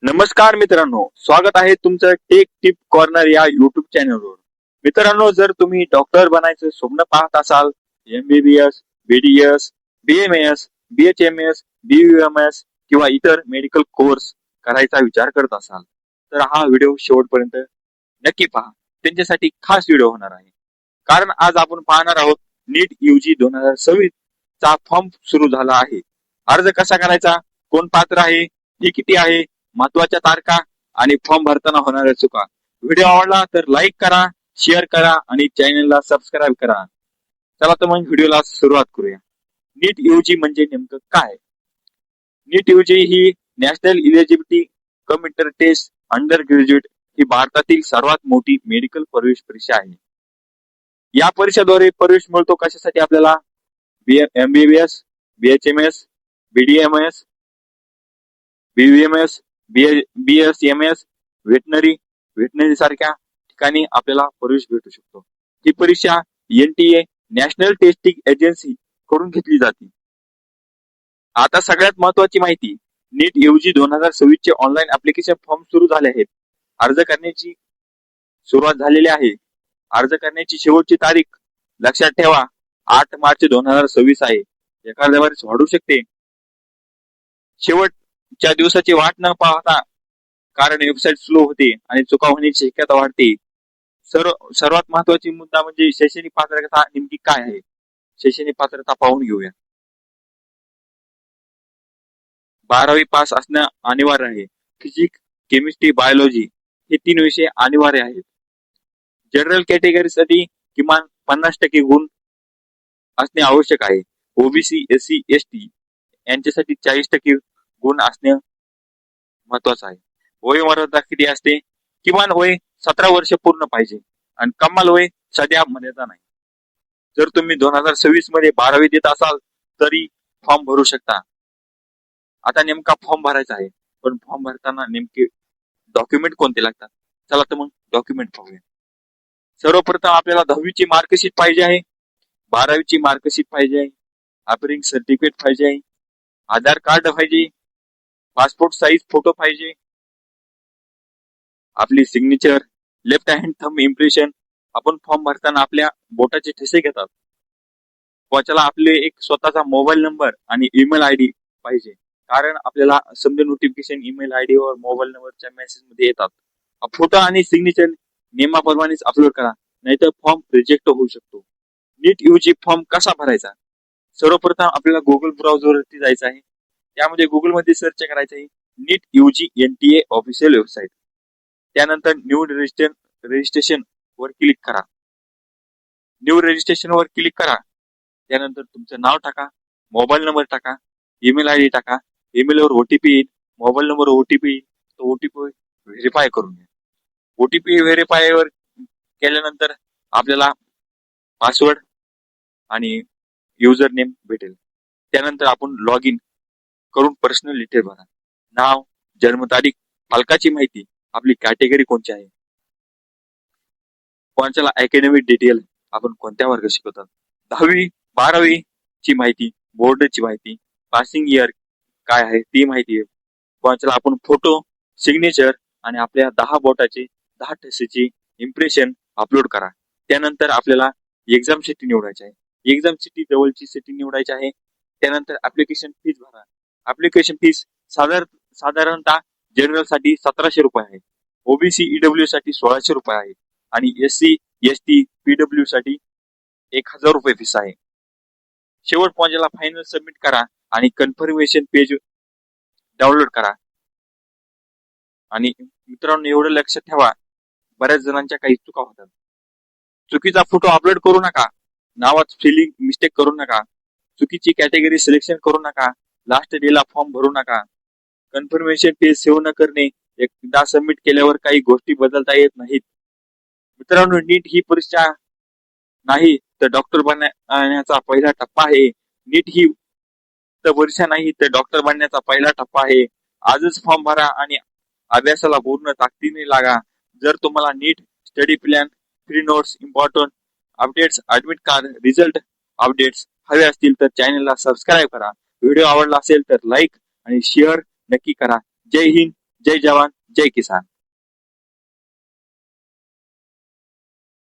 नमस्कार मित्रांनो, स्वागत आहे तुमचं टेक टिप कॉर्नर या युट्यूब चॅनलवर. मित्रांनो, जर तुम्ही डॉक्टर बनायचं स्वप्न पाहत असाल, MBBS, BDS, BMS, BHMS, BUMS किंवा इतर मेडिकल कोर्स करायचा विचार करत असाल, तर हा व्हिडिओ शेवटपर्यंत नक्की पहा. त्यांच्यासाठी खास व्हिडिओ होणार आहे. कारण आज आपण पाहणार आहोत नीट UG 2026 चा फॉर्म सुरू झाला आहे. अर्ज कसा करायचा, कोण पात्र आहे, फी किती आहे, महत्वाच्या तारखा आणि फॉर्म भरताना होणाऱ्या चुका. व्हिडिओ आवडला तर लाईक करा, शेअर करा आणि चॅनलला सबस्क्राईब करा. चला तर मग व्हिडिओला सुरुवात करूया. नीट UG म्हणजे नेमकं काय? नीट UG ही नॅशनल इलिजिबिलिटी कम इंटर टेस्ट अंडर ग्रॅज्युएट ही भारतातील सर्वात मोठी मेडिकल प्रवेश परीक्षा आहे. या परीक्षेद्वारे प्रवेश मिळतो कशासाठी आपल्याला? MBBS, BHMS, BDMS, BVMS, BSMS, व्हेटनरी सारख्या ठिकाणी आपल्याला प्रवेश भेटू शकतो. ही परीक्षा NTA नॅशनल टेस्टिंग एजन्सी कडून घेतली जाते. आता सगळ्यात महत्वाची माहिती, नीट UG 2026 चे ऑनलाईन ऍप्लिकेशन फॉर्म सुरू झाले आहेत. अर्ज करण्याची सुरुवात झालेली आहे. अर्ज करण्याची शेवटची तारीख लक्षात ठेवा, 8 मार्च 2026 आहे. एखाद्या वेळेस वाढू शकते. शेवटच्या दिवसाची वाट न पाहता, कारण वेबसाईट स्लो होते आणि चुका होण्याची शक्यता वाढते. सर्वात महत्वाची मुद्दा म्हणजे शैक्षणिक पात्रता नेमकी काय आहे. शैक्षणिक पात्रता पाहून घेऊया. 12वी पास असणं अनिवार्य आहे. फिजिक्स, केमिस्ट्री, बायोलॉजी हे 3 विषय अनिवार्य आहेत. जनरल कॅटेगरीसाठी किमान 50% गुण असणे आवश्यक आहे. OBC, SC, ST यांच्यासाठी 40% गुण असणे महत्वाचं आहे. वयोमर्यादा किती असते? किमान वय 17 वर्ष पूर्ण पाहिजे आणि कमाल वय सध्या मर्यादा नाही. जर तुम्ही 2026 मध्ये 12वी देत असाल तरी फॉर्म भरू शकता. आता नेमका फॉर्म भरायचा आहे, पण फॉर्म भरताना नेमके डॉक्युमेंट कोणते लागतात? चला तर मग डॉक्युमेंट पाहूया. सर्वप्रथम आपल्याला 10वीची मार्कशीट पाहिजे आहे, 12वीची मार्कशीट पाहिजे आहे, अपरिंग सर्टिफिकेट पाहिजे आहे, आधार कार्ड पाहिजे, पासपोर्ट साईज फोटो पाहिजे, आपली signature, left hand thumb impression. आपण फॉर्म भरताना आपल्या बोटाचे ठसे घेतात. त्याला आपले एक स्वतःचा मोबाईल नंबर आणि ईमेल आयडी पाहिजे, कारण आपल्याला समजा नोटिफिकेशन ईमेल आयडी वर मोबाईल नंबरच्या मेसेज मध्ये येतात. फोटो आणि सिग्नेचर नियमाप्रमाणेच अपलोड करा, नाहीतर फॉर्म रिजेक्ट होऊ शकतो. नीट UG फॉर्म कसा भरायचा? सर्वप्रथम आपल्याला गुगल ब्राउझरवरती जायचं आहे. त्यामध्ये गुगल मध्ये सर्च करायचं आहे नीट UG NTA ऑफिशियल वेबसाईट. त्यानंतर न्यू रजिस्ट्रेशन वर क्लिक करा. न्यू रजिस्ट्रेशन वर क्लिक करा. त्यानंतर तुमचं नाव टाका, मोबाईल नंबर टाका, ईमेल आयडी टाका. ईमेल वर OTP येईल, मोबाईल नंबर OTP येईल. तो OTP व्हेरीफाय करून घ्या. OTP व्हेरीफाय वर केल्यानंतर आपल्याला पासवर्ड आणि युजर नेम भेटेल. त्यानंतर आपण लॉग इन करून पर्सनल डिटेल भरा. नाव, जन्मतारीख, पालकाची माहिती, आपली कॅटेगरी कोणती आहे, कोणाला अकॅडमिक डिटेल, आपण कोणत्या वर्ग शिकवतात, 10वी 12वी ची माहिती, बोर्डची माहिती, पासिंग इयर काय आहे ती माहिती, कोणाला आपण फोटो, सिग्नेचर आणि आपल्या 10 बोटाचे 10 ठसेचे इम्प्रेशन अपलोड करा. त्यानंतर आपल्याला एक्झाम सिटी निवडायची आहे. एक्झाम सिटी जवळची सिटी निवडायची आहे. त्यानंतर ऍप्लिकेशन फीस भरा. ऍप्लिकेशन फीस साधारणतः जनरल साठी 1700 रुपये आहे, OBC EW साठी 1600 रुपये आहे आणि SC ST PW साठी 1000 रुपये फीस आहे. शेवट पॉइंटला फायनल सबमिट करा आणि कन्फर्मेशन पेज डाउनलोड करा. आणि मित्रांनो, एवढं लक्षात ठेवा, बऱ्याच जणांच्या काही चुका होतात. चुकीचा फोटो अपलोड करू नका, नावात स्पेलिंग मिस्टेक करू नका, चुकीची कॅटेगरी सिलेक्शन करू नका, लास्ट डेला फॉर्म भरू नका, कन्फर्मेशन पेज सेव्ह न करणे, एकदा सबमिट केल्यावर काही गोष्टी बदलता येत नाहीत. मित्रांनो, नीट ही परीक्षा नाही तर डॉक्टर बनण्याचा पहिला टप्पा आहे. नीट ही तर परीक्षा नाही तर डॉक्टर बनण्याचा पहिला टप्पा आहे. आजच फॉर्म भरा आणि अभ्यासाला पूर्ण ताकदीने लागा. जर तुम्हाला NEET study plan, free notes, important updates, admit card, result updates हवे असतील तर चॅनलला सबस्क्राईब करा. व्हिडिओ आवडला असेल तर लाईक आणि शेअर नक्की करा. जय हिंद, जय जवान जय किसान.